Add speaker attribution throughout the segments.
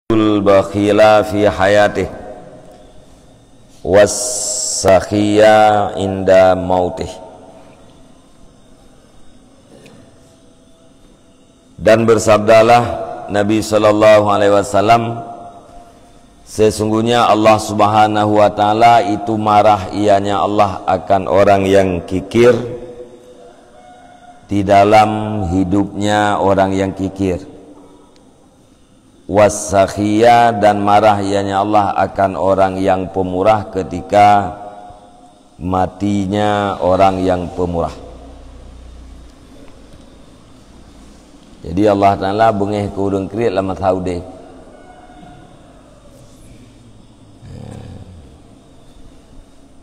Speaker 1: Bakhila fi hayatih was-sakhiya inda mautih. Dan bersabdalah Nabi sallallahu alaihi wasallam, sesungguhnya Allah Subhanahu wa taala itu marah ianya Allah akan orang yang kikir di dalam hidupnya orang yang kikir. Was-sakhiya, dan marah ianya Allah akan orang yang pemurah ketika matinya orang yang pemurah. Jadi Allah Ta'ala bengih ke urang kriat lama tahu deh.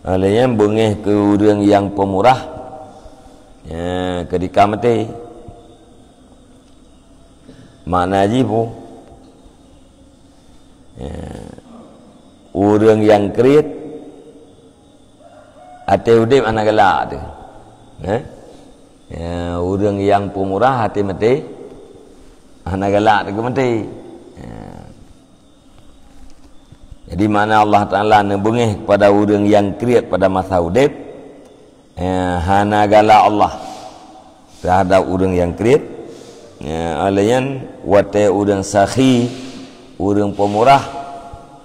Speaker 1: Alanya bengih ke urang yang pemurah ketika mati. Makna jibu urang yang kriat hati udip anak galak tu. Urang yang pemurah hati mati anak galak tu mati. Jadi mana Allah Ta'ala nebengih kepada urang yang kriat pada masa udip, hana galak Allah terhadap urang yang kriat. Alayan wate urang sakhi, urang pemurah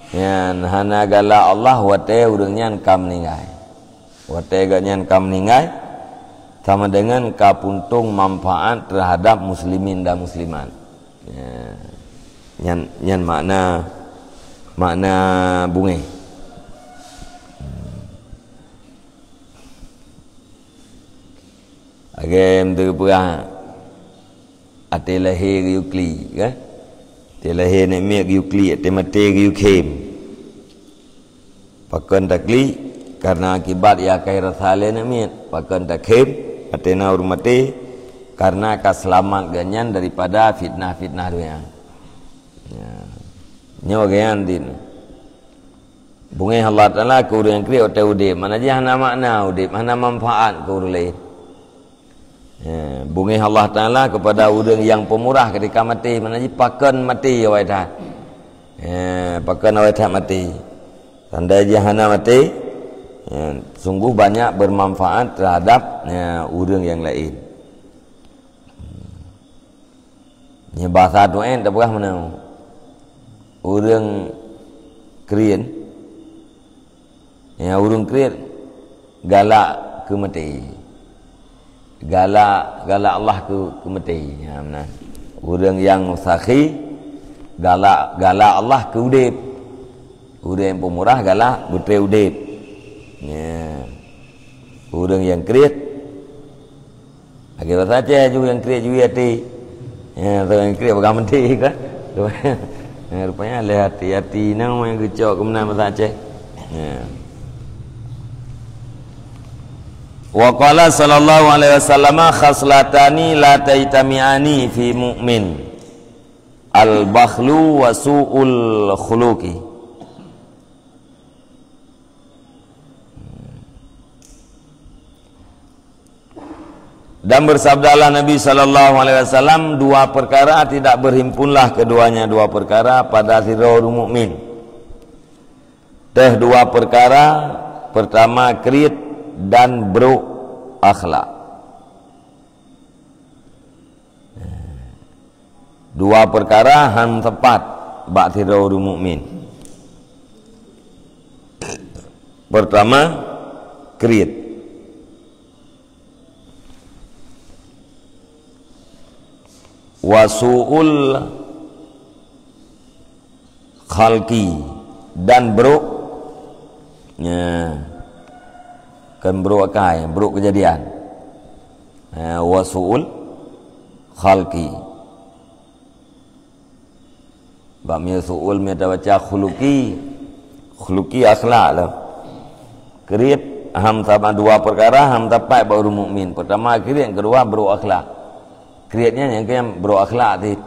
Speaker 1: yang hana gala Allah wate urangnya kam ningai, wate ganyan kam ningai sama dengan kapuntung manfaat terhadap muslimin dan muslimat. Nyan makna bunge. Agem tu pura ate lahir yukli kan. Dia lahir nak mek yukli, dia mati yukem. Pakan takli karena akibat ya kai rasale nak mek. Pakan takem atena urmati karena keselamat ganyan daripada fitnah-fitnah dunia. Nyawa ganyan din. Bungai Allah Ta'ala ke urang yang kriat otak udip. Mana je hana makna udip, hana manfaat ke urang lain. Bungai Allah Ta'ala kepada urang yang pemurah ketika mati. Mana je pakan mati awai dah. Pakan awai dah mati. Tanda je hana mati. Sungguh banyak bermanfaat terhadap urang yang lain. Ni bahasa tu tak berah mana. Urang krian. Urang krian galak ke mati. Galak Allah ke mati. Mana? Urang yang sakhi galak Allah ke udip. Urang yang pemurah galak betul udip. Urang yang kriat agak saja juga yang kriat juga hati. Yang kriat bukan mati kan. Rupanya le hati nang yang gecok kemenan saja. Wa qala sallallahu alaihi wasallam khaslatani la taitamiani fi mu'min al-bakhlu wa su'ul khuluqi. Dan bersabdalah Nabi sallallahu alaihi wasallam, dua perkara tidak berhimpunlah keduanya, dua perkara pada sirrul mukmin. Teh dua perkara, pertama kriat dan buruk akhlak. Dua perkara han tepat bak sirrul mukmin. Pertama kriat. Wasu'ul khalqi, dan buruk kan buruk akai, buruk kejadian. Wasu'ul khalqi, bamnya su'ul meta baca khuluqi akhlak lah. Kriat ham sama dua perkara ham tepat baru mukmin. Pertama kriat, yang kedua buruk akhlak. Kriatnya yang buruk akhlak tu.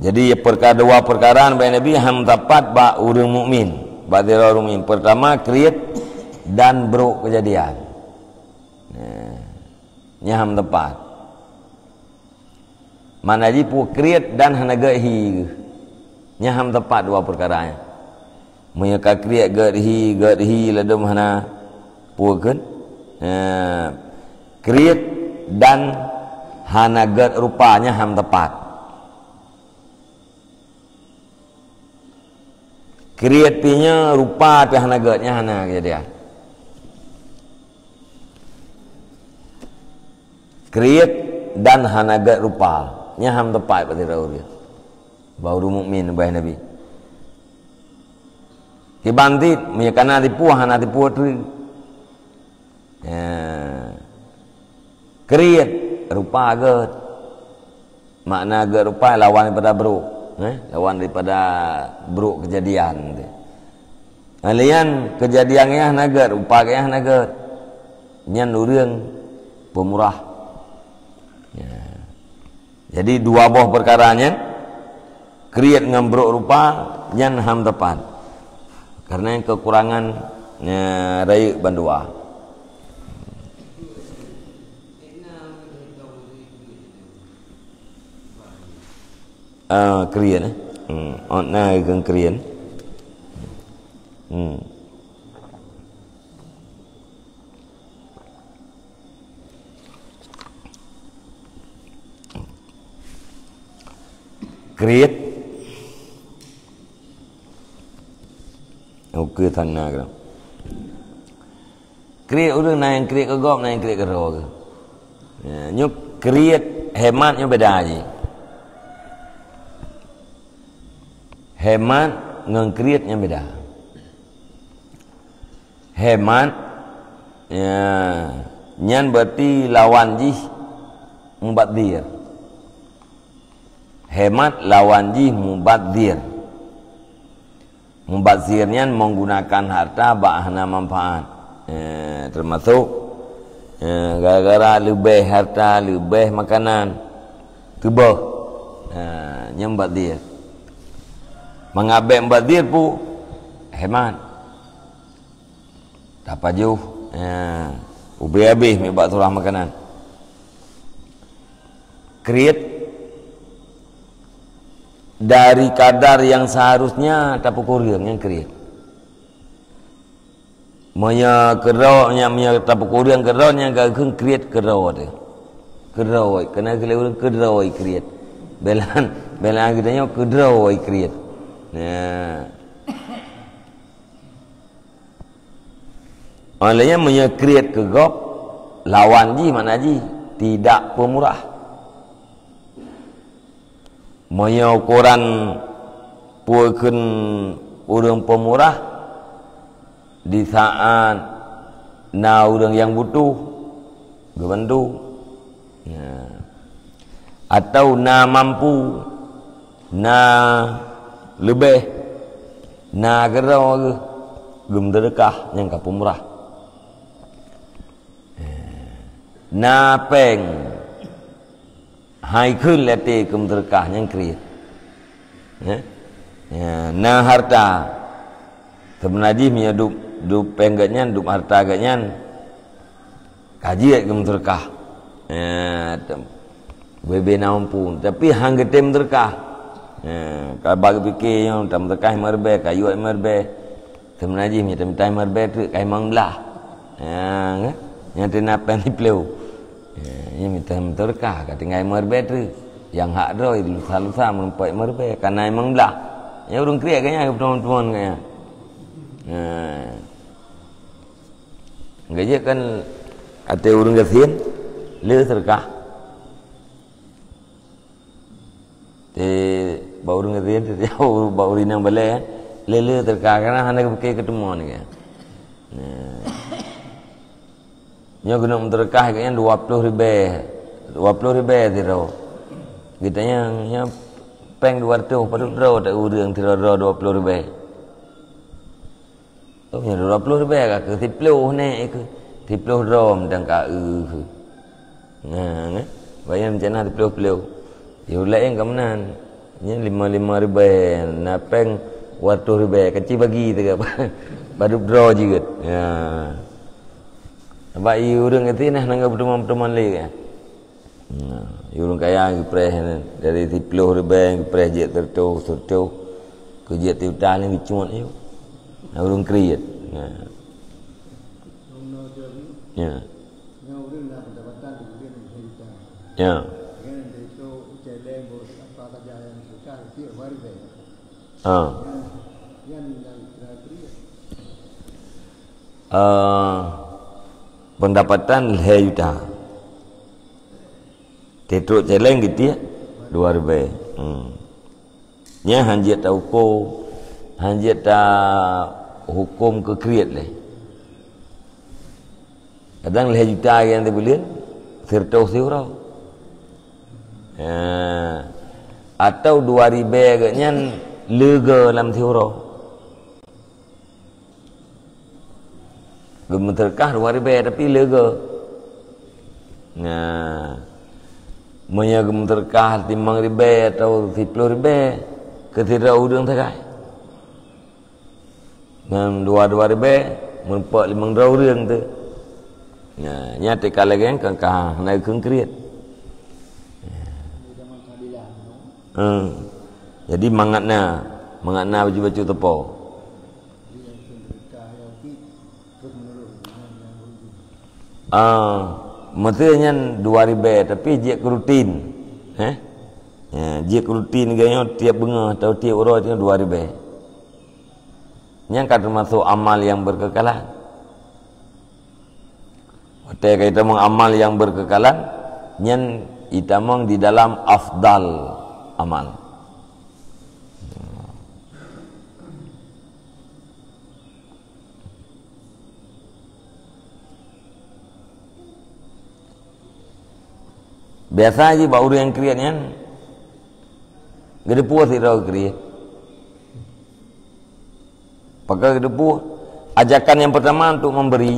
Speaker 1: Jadi perkara dua perkara bahawa Nabi ham tepat bak urang mukmin, bak dirau mukmin. Pertama kriat dan buruk kejadian. Nya ham tepat. Mana ji pu kriat dan hana hi. Nya ham tepat dua perkara nya. Mun ka kriat hi ladum hana pukeun. Kriat dan hana rupanya ham tepat. Kriat pinya rupa pi hana nya hana kejadian. Kriat dan hana rupa nya ham tepat pada dia. Baru mukmin bae Nabi. Ki bandit nya kana tipu hana tipu tu. Kriat rupa get. Makna get rupa lawan daripada buruk. Lawan daripada buruk kejadian. Alian kejadiannya nagar, upaya nagar. Nyan urang pemurah. Jadi dua buah perkaranya kriat dengan buruk rupa nyan ham tepat. Karena yang kekurangan raya bandua. Krian na gần krian. Kriat ok thành na cái đó. Kriat orang na yang kriat ke gop na yang kriat ke ro ke. Nyuk kriat hematnya beda je. Hemat dengan kriatnya beda. Hemat nyan berarti lawan jih mubadzir. Hemat lawan jih mubadzir. Mubadzirnya menggunakan harta bahana manfaat. Termasuk gara-gara lebih harta, lebih makanan, tebah. Yang mubadzir. Mengabek mubadzir pu hemat. Dapat jauh. Ubi habis mebak turah makanan. Kriat dari kadar yang seharusnya tapi kurang yang kriat. Monya keraunya monya tapi kurang keraunya gak kriat kerau tu. Kerau kena kelewat kerau kriat. Belan kita nya kerau kriat. Olehnya punya kriat ke gop lawan ji mana ji tidak pemurah. Monya ukuran pukeun urang pemurah di saat na urang yang butuh gebantu. Atau na mampu na lebih na gerau gem sedekah yang ka pemurah. Na peng hai khun lete gem sedekah yang kriat. Na harta sebenarnya punya dup pengganya dup harta ganyan kaji gem sedekah. Bebe na mampu tapi hang getem sedekah. Kalau bagi fikir yang tam terkah merbe kayu merbe sebenarnya ni tam tai merbe tu kai manglah yang tina pen pleu yang tam terkah ka tinggal merbe tu yang hak roi lusa mempai merbe kana manglah yang urang kriak kanya teman-teman kanya gaje kan ate urang gasin le terkah baru ngerti jauh baru ini yang boleh lele terkah karena hanya pakai ketemu ni kan. Nyo guna terkah kayaknya 20 ribu tiro. Kita yang peng 200 pada ro tak urang tiro 20 ribu. Oh nya 20 ribu ka ke 10 ni ke 10 rom dan ka Nah, bayar macam mana 10. Ya lain ke mana? Nya 5 ribu napeng 200 ribu kecil bagi tu ke baru draw juga. Ya. Nampak i urang itu nah nang pertemuan-pertemuan lagi kan. Urang kaya ngipres dari 30,000 ngipres je tertu ke je tiutan ni cumot yo. Urang kriet. Ya. Ya. Pendapatan juta. Tetruk celeng gitu ya 2,000. Nya hanjat ta hukum, hanjat ta hukum ke kriet leh. Kadang juta yang dibelian serta siurau. Atau 2,000 agaknya lega dalam siurau. Gemeterkah 2,000 tapi lega. Menya gemeterkah 5,000 atau 10,000 ketira udang takai. 2,000 menpak 5 orang tu. Nyata kalau kan kah naik konkret. Jadi mangatna baju-baju tepo. Maksudnya 2,000 tapi dia rutin. Dia rutin gaya tiap bunga atau tiap orang itu 2,000. Yang termasuk amal yang berkekalan. Kita mengamal yang berkekalan, nyen itamang di dalam afdal amal. Biasa aja baru yang kriatnya, gede puas tidak kriat. Pakai gede puas. Ajakan yang pertama untuk memberi.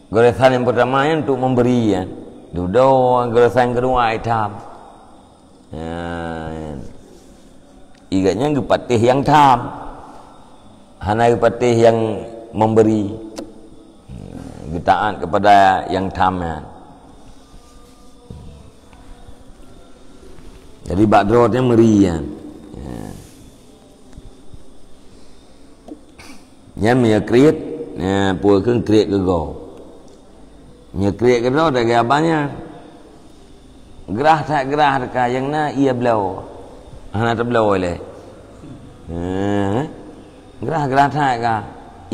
Speaker 1: Goresan yang pertama untuk memberi ya. Duduk goresan kedua itam. Igatnya gepatih yang tam. Hana gepatih yang memberi. Getaat kepada yang tam ya. Jadi bakdrotnya meri ya. Yang menyekrit, puas ke kriat ke go. Nyekriat ke dah gaya banyak. Gerah tak gerah dekat yang na ia belau. Hana tak belau oleh. Gerah tak ka.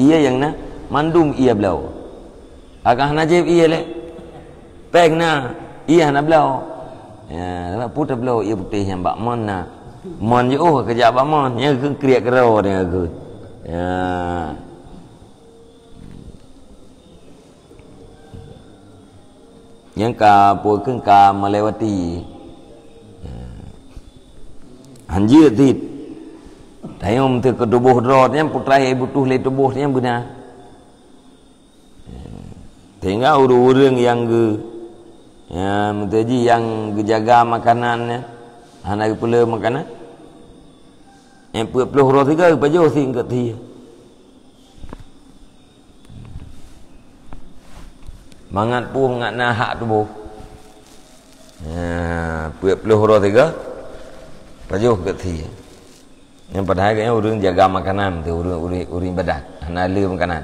Speaker 1: Ia yang na mandum ia belau. Agak hana jeb ia le. Peng na ia hana belau. Putih belau ia putih yang bak mon na. Mon je kerja bak mon. Nya ke kriat kerau dia ke. Yang ka puakeun ka melewati hanjir tit tayom teu kedubuh drotnya putra ibu tuh le tubuhnya beuna tinggal urang yang mutaji yang jaga makanannya hana pula makanan yang puluh roti ke pajo sing kat dia mangat pun mangat nahak tubuh. Peluk roti ke pajuh ke ti. Yang padahal kayaknya urang jaga makanan tu urang ibadat. Hana le makanan.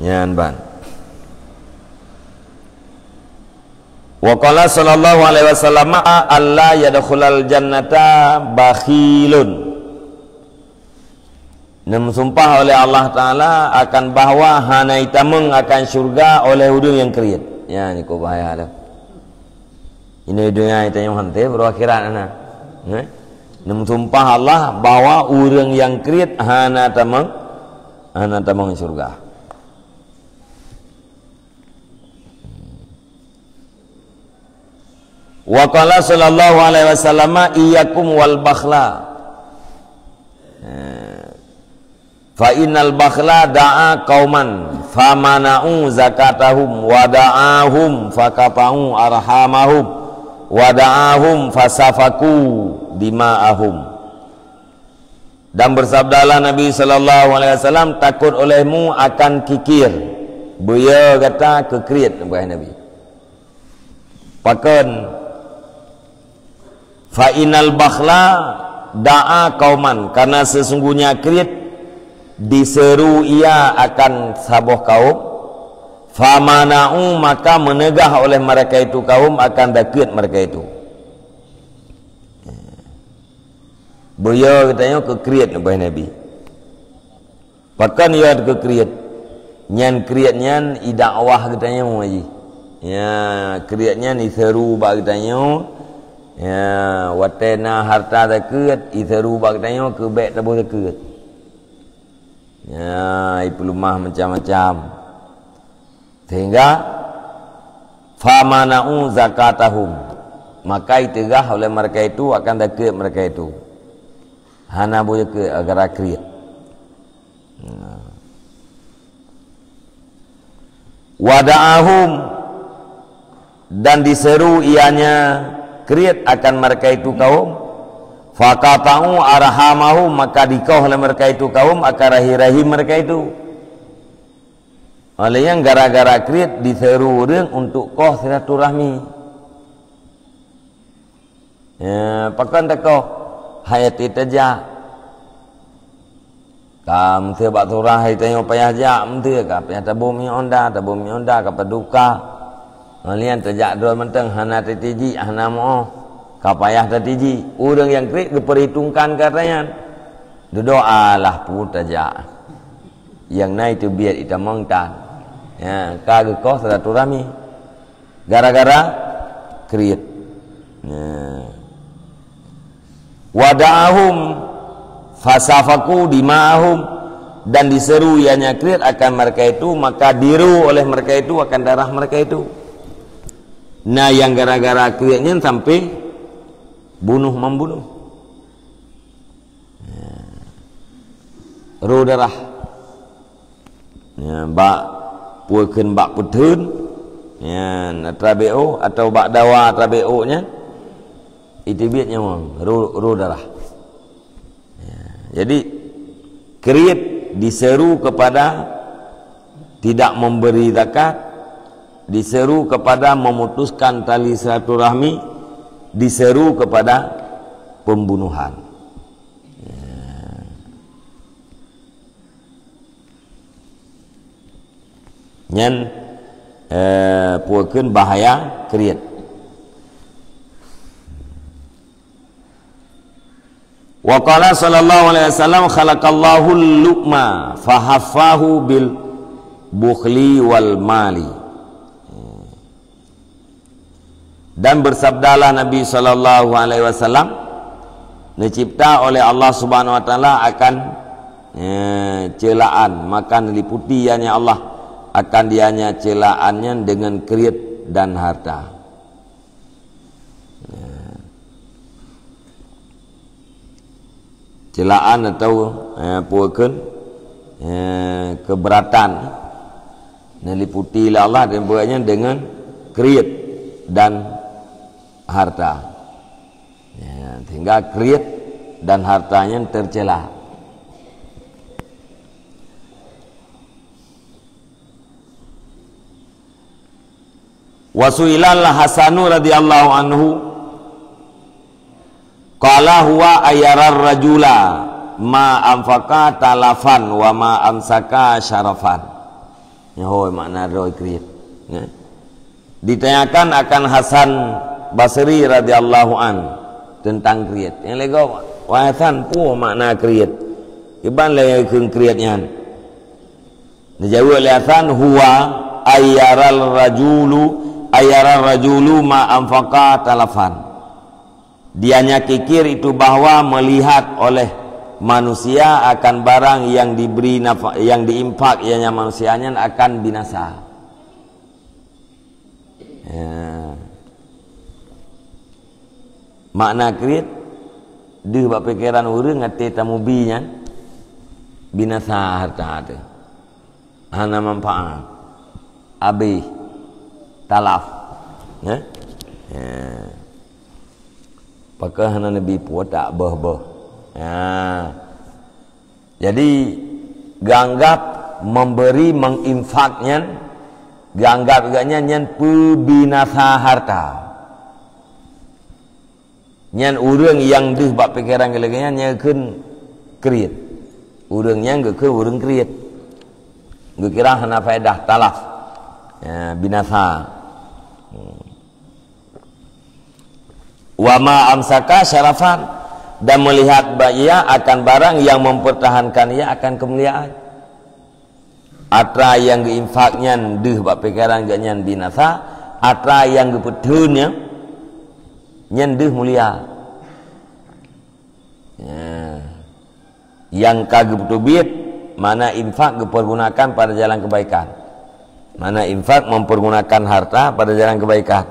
Speaker 1: Nyan ban. Wa qala sallallahu alaihi wasallam alla yadkhulal jannata bakhilun. Nam sumpah oleh Allah Taala akan bahawa hana itameng akan syurga oleh urang yang kriat. Ya ni ko bahaya dah. Ini dunia itu yang hante berakhirat ana. Nam sumpah Allah bahawa urang yang kriat hana tameng syurga. Wa qala sallallahu alaihi wasallam iyyakum wal bakhla. Fa innal bakhla da'a qauman famana'u zakatahum wa da'ahum fakata'u arhamahum wa da'ahum fasafaku dima'ahum Dan bersabdalah Nabi sallallahu alaihi wasallam, takut olehmu akan kikir. Buya kata kekriat Nabi. Pakan fa inal bakhla da'a kauman, karena sesungguhnya kriat diseru ia akan sabuh kaum, famana'u maka menegah oleh mereka itu kaum akan dakit mereka itu. Buya katanya kekriat Nabi. Pakan ia kekriat. Nyan kriat nyan idakwah katanya haji. Ya, kriatnya ni seru bag katanya. Ya, watena harta dakit, iseru bag katanya ke baik tabuh dakit. Ya, ipulumah macam-macam. Sehingga famana'u zakatahum, maka itegah oleh mereka itu akan dakit mereka itu. Hana boleh ke agar kriat. Wada'ahum, dan diseru ianya kriat akan mereka itu kaum, faqata'u arhamahum, maka dikau oleh mereka itu kaum akan rahim-rahim mereka itu. Oleh yang gara-gara kriat diseru orang untuk kau silaturahmi. Ya, pakan tak kau hayati tajak kam sebab surah hai tengok payah jak menti ka payah tabung mi onda ka paduka lian tajak dua menteng hana tetiji hana mo ka payah tetiji urang yang krik diperhitungkan katanya doalah pu tajak yang naik tu biar kita mengtan ya kagak kau silaturahmi gara-gara kriat wada'ahum fasafaku dima'ahum, dan diseru ianya kriat akan mereka itu, maka diru oleh mereka itu akan darah mereka itu. Nah yang gara-gara kriatnya sampai membunuh ru darah ya, bak puakeun bak puteun ya, trabeo atau bak dawa trabeo nya itu biatnya ru darah ya, jadi kriat diseru kepada tidak memberi zakat, diseru kepada memutuskan tali silaturahmi, diseru kepada pembunuhan ya. Nyan puakeun bahaya kriat. Wa qala sallallahu alaihi wasallam khalaqallahu al-luqma fahaffahu bil bukhli wal mali. Dan bersabdalah Nabi sallallahu alaihi wasallam, dicipta oleh Allah Subhanahu wa taala akan celaan, maka meliputi ianya Allah akan dianya celaannya dengan kriat dan harta. Celaan atau puakeun keberatan neliputi Allah dan buatnya dengan kriat dan harta ya, sehingga kriat dan hartanya tercela. Wasuilal Hasanu radhiyallahu anhu qala huwa ayarar rajula ma amfaka talafan wa ma amsaka syarafan. Ya hoi makna roi kriat ya. Ditanyakan akan Hasan Basri radhiyallahu an tentang kriat. Yang lego wa Hasan pu makna kriat. Iban le keun kriatnya. Dijawab oleh Hasan huwa ayaral rajulu ma amfaka talafan. Dianya kikir itu bahwa melihat oleh manusia akan barang yang diberi yang diimpak ianya manusianya akan binasa ya. Makna kriat deh bak pikiran urang ngate tamu binya binasa harta teh hana manfaat abi talaf ya, ya. Pakai hana nabi puat tak beh ya. Jadi ganggap memberi menginfaknya, ganggap juga nyan pebinasa harta. Nyan urang yang deh bak pikiran gelaganya nya keun kriet. Urangnya geuk keun urang kriet. Geuk kira hana faedah talaf. Ya, binasa. Wa ma amsaka syarafan, dan melihat ia akan barang yang mempertahankan ia akan kemuliaan. Atra yang geinfaknya deh bak pikiran gak nyan binasa, atra yang gepedunnya nyan deh mulia. Ya. Yang kagep tubit mana infak dipergunakan pada jalan kebaikan. Mana infak mempergunakan harta pada jalan kebaikan.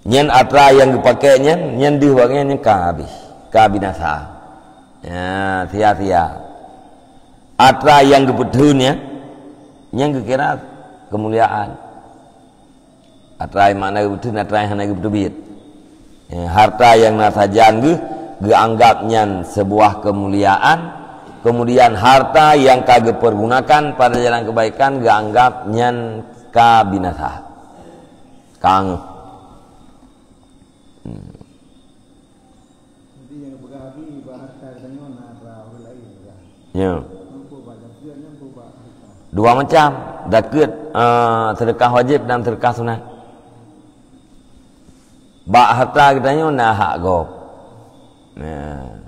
Speaker 1: Nyan atra yang dipakainya nyan deh waknya nyan habis, kabinasa. Ya, sia-sia. Atra yang dipedunnya nyan kira kemuliaan. Atra yang mana dipedun, atra yang hana dipedubit. Ya, harta yang nasajan dianggapnya sebuah kemuliaan, kemudian harta yang kagak pergunakan pada jalan kebaikan dianggapnya kabinasa. Kang. Ya. Dua macam, zakat sedekah wajib dan sedekah sunat. Bak harta kitanya na hak gop. Nah.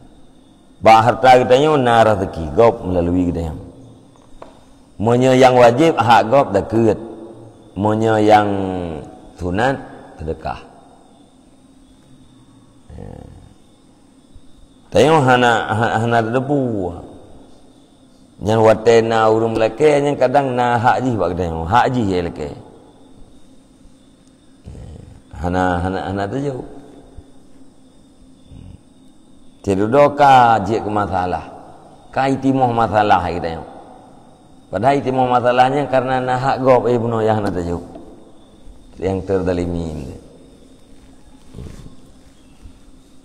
Speaker 1: Bak harta kitanya na rezeki gop melalui kitanya. Monya yang wajib hak gop zakat. Monya yang sunat sedekah. Tengok hana debu. Yang watena urung leke yang kadang na hak ji bak tengok. Hak ji ye leke. Hana tu jauh. Cedoka je ke masalah. Kai timoh masalah kita yang. Padahal timoh masalahnya karena na hak gop ibnu yang hana tu jauh. Yang terdalimi.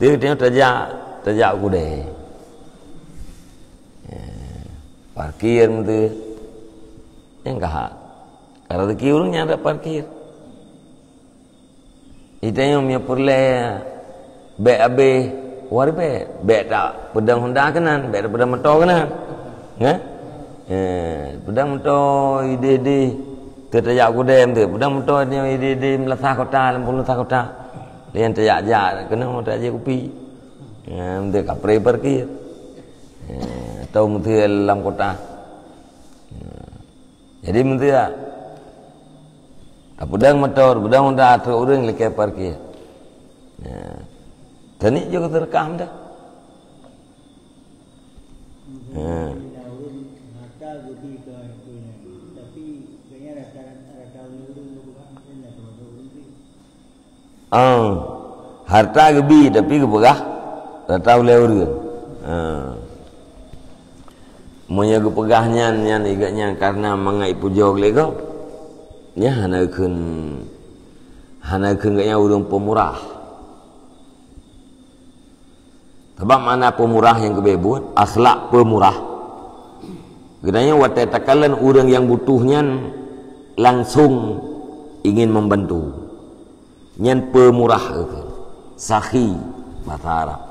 Speaker 1: Dia tengok tajak kude. Parkir tu. Yang kah. Kalau rezeki urangnya ada parkir. Itanya punya perle bek abe wari bek tak pedang Honda kanan, bek pedang motor kanan. Ya? Pedang motor ide tertajak kudem tu. Pedang motor dia ide melasah kota, lampung melasah kota. Dia terjak kena motor aja kopi. Dia kapre parkir. Atau menteri dalam kota. Jadi menteri tak pedang motor, pedang Honda atau orang lekai parkir. Tani juga terekam dah. Harta gebi tapi kepegah rata oleh orang. Monya kepegahnya nyan igaknya karena mangai pujok lego. Ya hana keun gaknya urang pemurah. Sebab mana pemurah yang kebebut, akhlak pemurah. Gedanya watai takalan urang yang butuhnya langsung ingin membantu. Nyan pemurah itu. Sakhi bahasa Arab.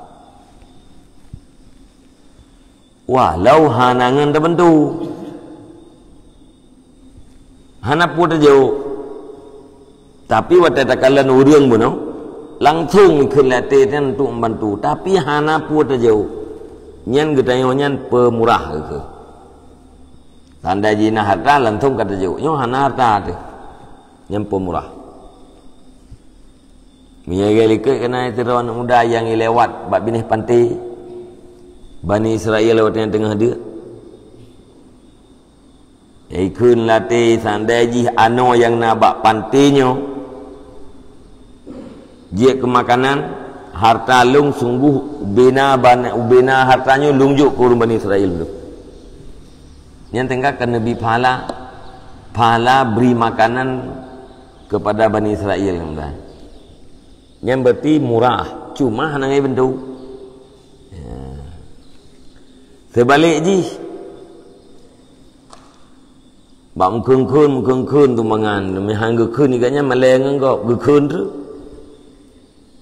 Speaker 1: Walau hanangan terbantu. Hana pun jauh. Tapi waktu takalan urang buno langsung kelihatan untuk membantu. Tapi hana pun jauh. Nyan gedanya nyan pemurah itu. Tanda jina harta langsung kata jauh. Nyo hana harta tu. Nyan pemurah. Menjaga likit kena itu anak muda yang lewat bak binih pantai. Bani Israel lewat yang tengah dia. Ikun latih sandaji ano yang nabak pantainya. Jik ke makanan harta lung sungguh ubina hartanya lungjuk kurun Bani Israel tu. Yang tengah kena nabi pahala beri makanan kepada Bani Israel kan. Yang berarti murah, cuma hanangai bentuk. Terbalik ji. Bak mengkun tu mangan. Memang gekun igaknya maleng engkau. Gekun tu.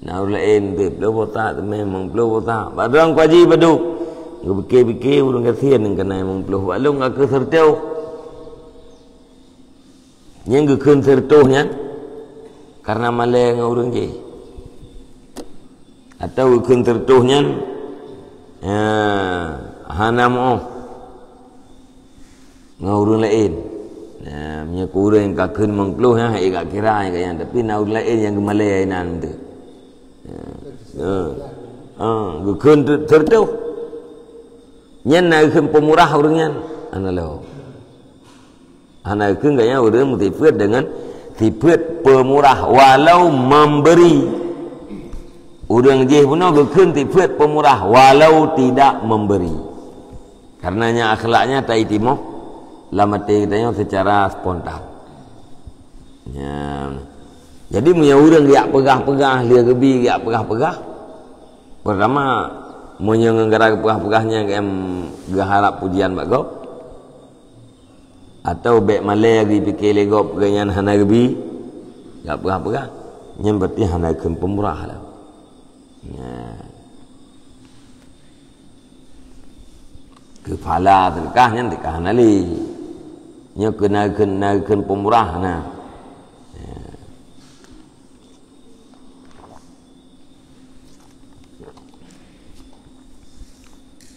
Speaker 1: Nah lain tu. Belum tak tu memang belum tak. Padang kaji badu. Kau fikir-fikir urang kasihan yang kena memang belum. Walung aku sertau. Yang gekun sertuhnya. Karena maleng urang je. Atau gekun sertuhnya. Hana mau. Ngurung lain. Nah, punya kurang yang kakun mengkeluh ya, agak kira yang tapi naud lain yang gemalai nan tu. Gukun tertuh. Nyen nak gukun pemurah orangnya, analau. Anak gukun kaya orang motivate dengan sifat pemurah walau memberi. Orang je pun gukun sifat pemurah walau tidak memberi. Karenanya akhlaknya tak itimah. Lama katanya secara spontan. Ya. Jadi punya orang dia pegah-pegah, dia gebi dia pegah-pegah. Pertama punya negara pegah-pegahnya yang harap pujian bak kau. Atau bek malai lagi fikir lego pegangan hana gebi, dia pegah-pegah. Yang berarti hana ken pemurah lah. Ya. Kepala terkahnya terkah nali. Nya kena pemurah nah.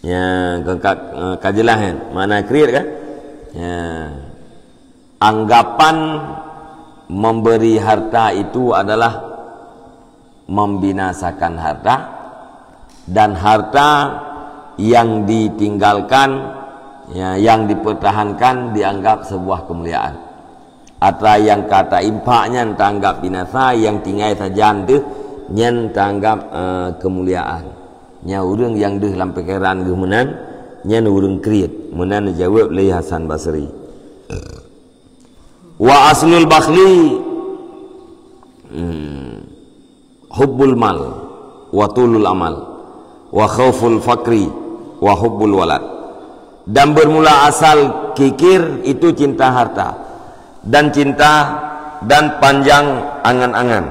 Speaker 1: Ya, kajilah kan. Mana create kan? Ya. Anggapan memberi harta itu adalah membinasakan harta dan harta yang ditinggalkan ya, yang dipertahankan dianggap sebuah kemuliaan. Atau yang kata impaknya tanggap binasa, yang tinggal saja tu nyen tanggap kemuliaan. Nya urang yang deh dalam pikiran gemenan nyen urang create. Menan jawab oleh Hasan Basri. Wa aslul bakhli hubbul mal wa tulul amal wa khauful fakri wa hubbul walad. Dan bermula asal kikir itu cinta harta dan cinta dan panjang angan-angan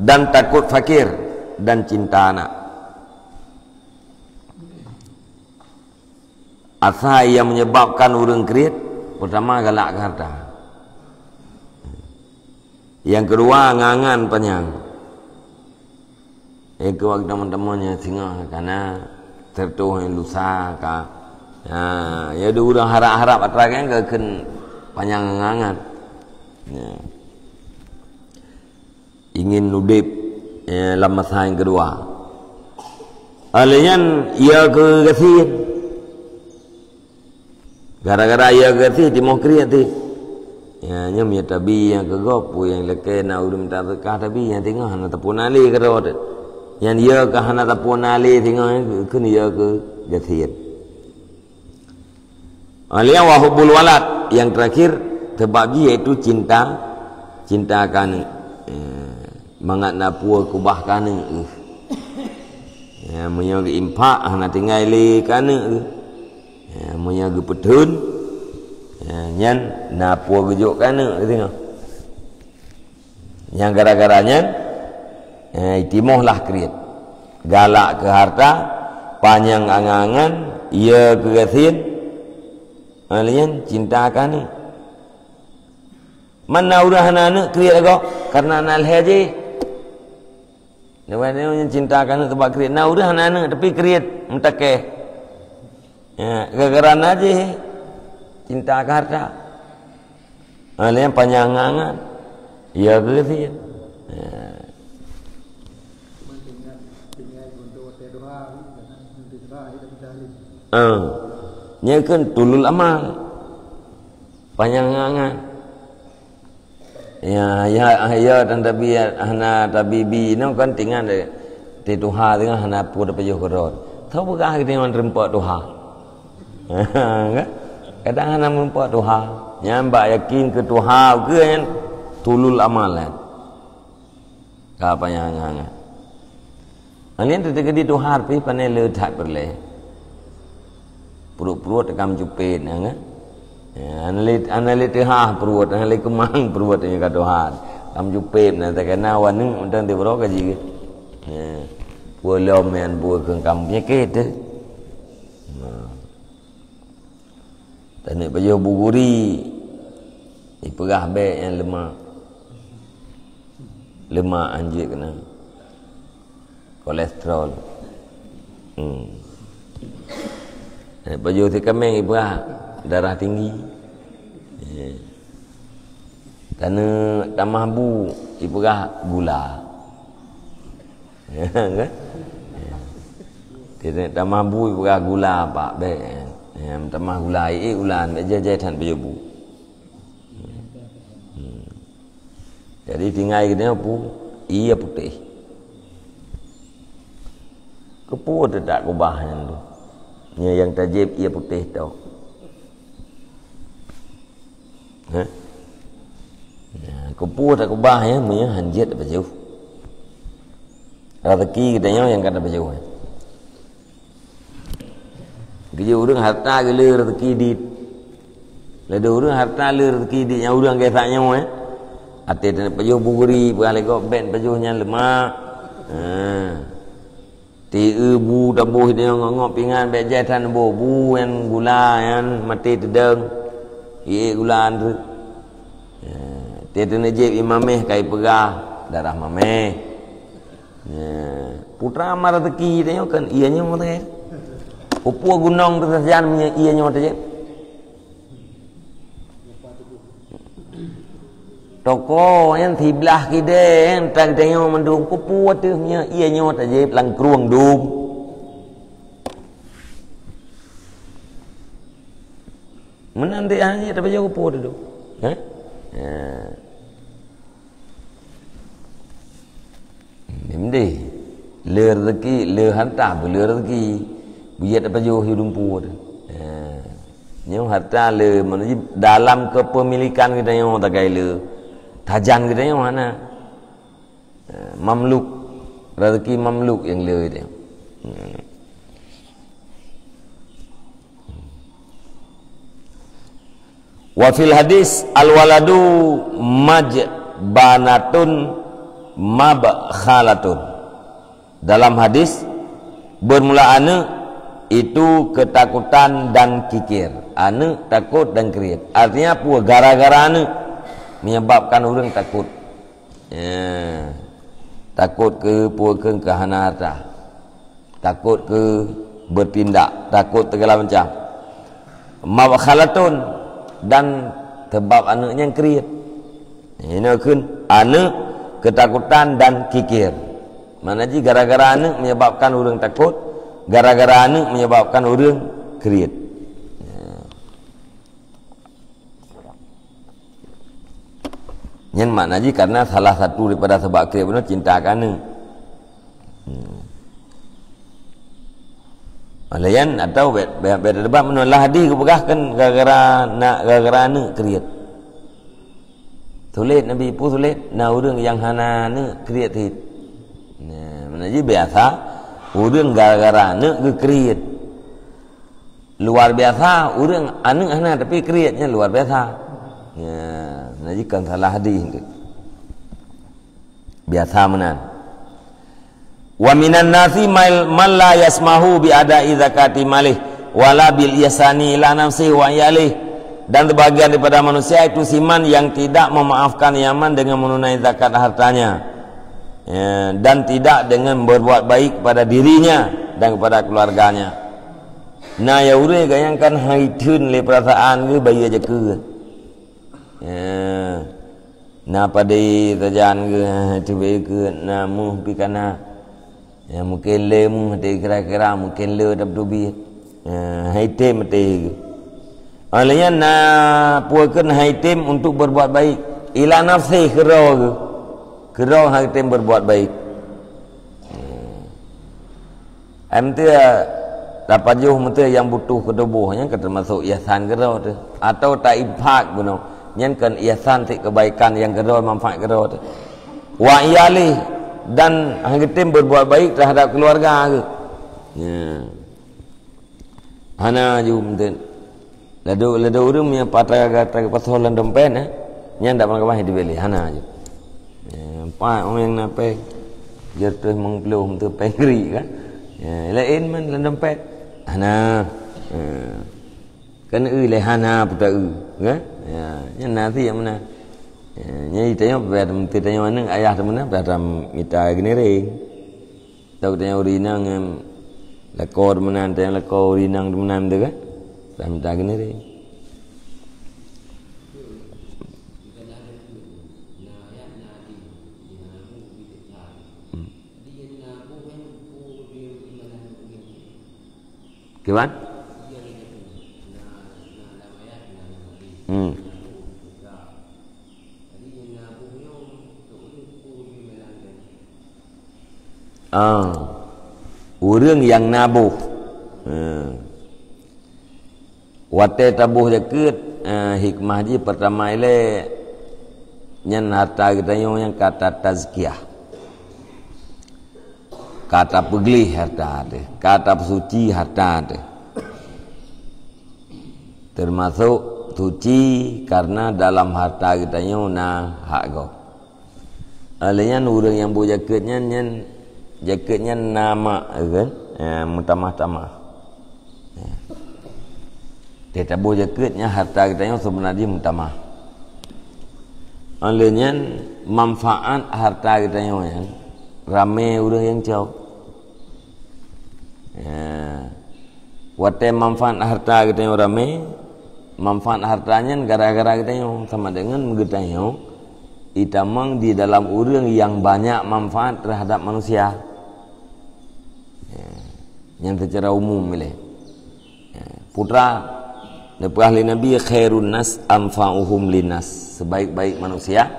Speaker 1: dan takut fakir dan cinta anak. Asal yang menyebabkan orang kriat, pertama galak harta. Yang kedua angan panjang. Itu waktu teman-temannya singa karena tertuh yang lusa ka. Ya ada orang harap-harap atrakan ke ken panjang angan. Ya. Ingin nudip dalam masa yang kedua. Alihnya ia ke gasih. Gara-gara ia ke gasih timah kriati. Ya nya mi tabi yang ke gopu yang leke na udum ta ka tabi yang tengah hana tapun ali ke rod. Yang ia ke hana tapun ali tengah ke ia ke gasih. Alia wa hubbul walad, yang terakhir terbagi yaitu cinta akan mangat na puas kubah kan ya munya ge impak hana tinggal le kan ya munya ge petun ya nyan na puas gejuk kan tengok yang gara-garanya itimohlah kriat galak ke harta panjang angan-angan ia kegasin kalian cintakan ni. Mana udah anak kriat kau karena anak haji. Dewan yang cintakan tu sebab kriat. Nah udah anak tapi kriat mentake. Ya, gara-gara aja cinta harta. Kalian panjang angan. Ya kriat. Nya kan tulul amal panjang angan ya dan tabibi no kan tinggal di Tuhan dengan hana pun dapat jauh kerot tahu bukan dengan rempok Tuhan enggak kadang hana rempok Tuhan nyambak yakin ke Tuhan ke yang tulul amal kan panjang angan kalian terjadi Tuhan pi panel letak berleh perut tekam cupit kan. Analit ha perut, analit kemang perut yang kata ha. Kam cupit nak tak kena wan ni untung dia berok aja ke. Pulau men buat kengkam penyakit tu. Tanah baju buguri iperah baik yang lemak anjir kena kolesterol. Baju tu kemeng iperah darah tinggi. Tanah tambah bu iperah gula. Kan? Dia tambah bu iperah gula pak baik. Yang tamah gula air ulan jajan baju bu. Jadi tinggal kita pu ia putih. Kepu tak kubahnya tu. Yang tajib ia putih tau. Kepu tak kubah ya, punya hanjit baju. Rezeki kita yang kata baju. Kerja orang harta gila rezeki di. Lada orang harta le rezeki di yang orang kesaknya ate tan baju buguri beralih kau ben bajunya lemak. Ti bu tabuh dia ngok pingan bejetan bu yang gula yang mati tedeng. Ye gulaan tu. Ti tan je imameh kai pegah darah mameh. Putra amar rezeki dia kan ianya mo teh. Upua gunung tersajan punya ianya mo teh. Toko yang tibelah kita yang tak tengok mendung kupu tu punya ianya tak je lang kruang dum. Menanti hanya tak baca kupu tu. Nimdi le rezeki le harta le rezeki biar tak baca hidung pu tu. Yang harta le menuju dalam kepemilikan kita yang tak kaya le. Tajan kita yang mana? Mamluk. Rezeki mamluk yang le dia. Wa fil hadis al-waladu majbanatun mabkhalatun. Dalam hadis bermula anak itu ketakutan dan kikir. Anak takut dan kikir. Artinya apa? Gara-gara anak menyebabkan orang takut. Takut ke puakan kehana harta. Takut ke bertindak. Takut segala macam. Mabkhalatun dan sebab anaknya yang kikir. Ini kan anak ketakutan dan kikir. Mana ji gara-gara anak menyebabkan orang takut. Gara-gara anak menyebabkan orang kikir. Yang makna ji karena salah satu daripada sebab kira benar cinta kana. Malayan atau beda debat menolak hadis kebegahkan gara-gara anak kriat. Tulis Nabi pun tulis na orang yang hana anak kriat hit. Makna ji biasa orang gara-gara anak ke kriat. Luar biasa orang anak hana tapi kriatnya luar biasa. Najikan salah hadis itu biasa menan. Wa minan nasi man la yasmahu bi ada'i zakati malih wala bil ihsani ila nafsi wa yalih. Dan sebagian daripada manusia itu siman yang tidak memaafkan yaman dengan menunaikan zakat hartanya, dan tidak dengan berbuat baik kepada dirinya dan kepada keluarganya. Nah ya ure gayangkan haitun le perasaan ke bayi aja ke. Na pada kerajaan ke tiba ke na mu pikana mungkin le mu hati kira-kira mungkin le dapat dubi haitim hati alanya na puakan haitim untuk berbuat baik ila nafsi kero haitim berbuat baik amti dapat jauh mesti yang butuh ketubuhnya termasuk ihsan kero tu atau tak infak guna yang kan ihsan ti kebaikan yang kedua manfaat kedua tu. Wa iyali dan hanggetim berbuat baik terhadap keluarga ke. hana ju menten lado urang punya patah kata pasolan dompet nya ndak pernah di beli hana ju pa orang yang nape jatuh mengbelum tu pengri kan lain man dompet hana kan hana puta kan nya nanti yang mana nya itanya ber tanya mana ayah tu mana ber mita gini ring tahu tanya urinang lekor mana tanya lekor urinang tu mana tu kan ber mita gini ring Kiwan? Urang yang nabuh. Wate tabuh jakut hikmah ji pertama ile nyan harta kita yang kata tazkiyah. Kata pegli harta ada, kata suci harta ada. Termasuk suci karena dalam harta kita na hak go. Alanya urang yang bu jaketnya nama kan, mutamah-tamah. Dia bu jaketnya harta kita sebenarnya mutamah. Alanya manfaat harta kita yang ramai urang yang jauh. Wate manfaat harta kita yang ramai, manfaat hartanya gara-gara kita yang sama dengan kita yang itamang di dalam urang yang banyak manfaat terhadap manusia yang secara umum milih putra lepas ahli Nabi khairun nas anfa'uhum linas, sebaik-baik manusia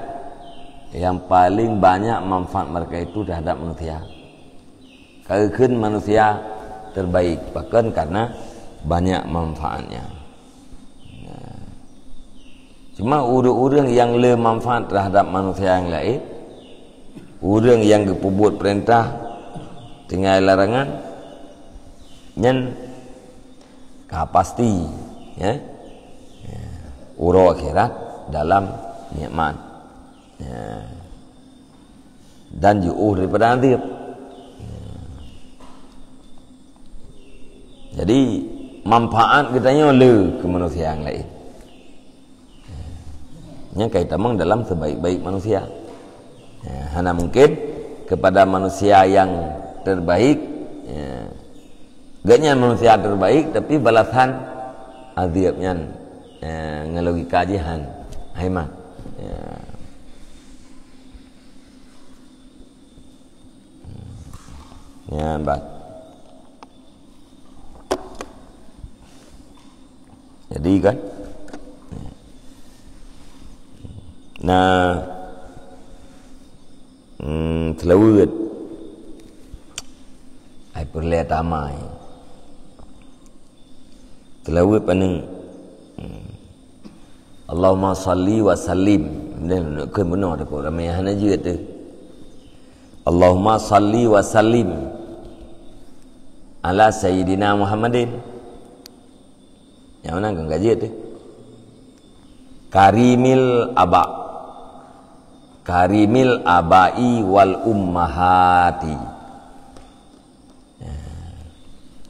Speaker 1: yang paling banyak manfaat mereka itu terhadap manusia. Kalaukan manusia terbaik bahkan karena banyak manfaatnya. Cuma urang-urang yang le manfaat terhadap manusia yang lain, urang yang berbuat perintah tinggal larangan, nyen pasti uro akhirat dalam nikmat dan jauh daripada azab. Jadi manfaat kitanya le ke manusia yang lain. Yang kita mang dalam sebaik-baik manusia. Hanya mungkin kepada manusia yang terbaik. Gaknya manusia terbaik tapi balasan azabnya ngelogi kajian haiman. Ya, mbak. Jadi kan telawud ai perle tamai telawud paning Allahumma salli wa sallim dan ke benar tu ramai hana je tu Allahumma salli wa sallim ala sayyidina Muhammadin. Yang mana kan gaji tu? Karimil abai wal ummahati.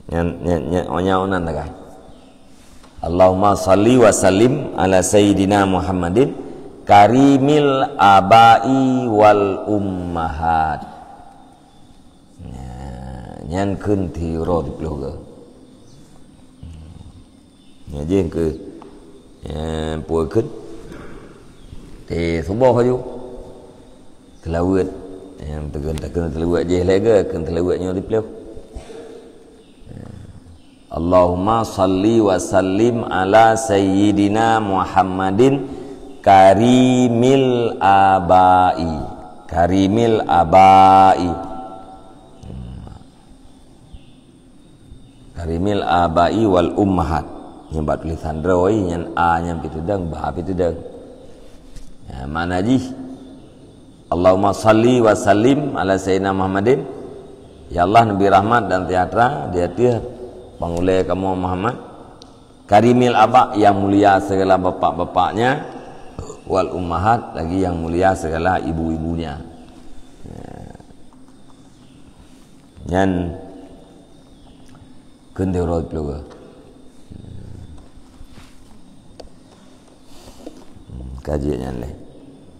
Speaker 1: Nyan tak? Allahumma salli wa sallim ala sayyidina Muhammadin karimil abai wal ummahat. Nyan kun thi ro di ploga. Riêng cứ bùi khích thì xuống bò thôi chú telawud tekan telawud je lagi kan telawudnya di pleo. Allahumma salli wa sallim ala sayyidina Muhammadin karimil abai wal ummahat. Yang buat tulisan roi yang a yang pitu dang ba pitu dang mana ji Allahumma salli wa sallim ala sayyidina Muhammadin. Ya Allah Nabi rahmat dan sejahtera dia pangulai kamu Muhammad, karimil aba, yang mulia segala bapak-bapaknya, wal ummahat, lagi yang mulia segala ibu-ibunya. Yan kenderot juga. Kajiannya leh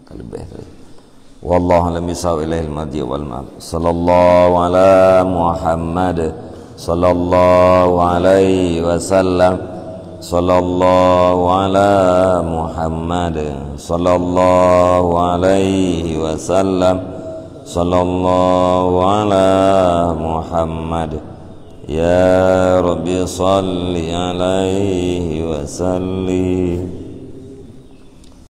Speaker 1: kalau betul. Wallahu a'lam bishawab, ilahil madhi wal ma'ab. Sallallahu ala Muhammad sallallahu alaihi wasallam. Sallallahu ala Muhammad sallallahu alaihi wasallam. Sallallahu ala Muhammad. Ya Rabbi salli alaihi wasallim.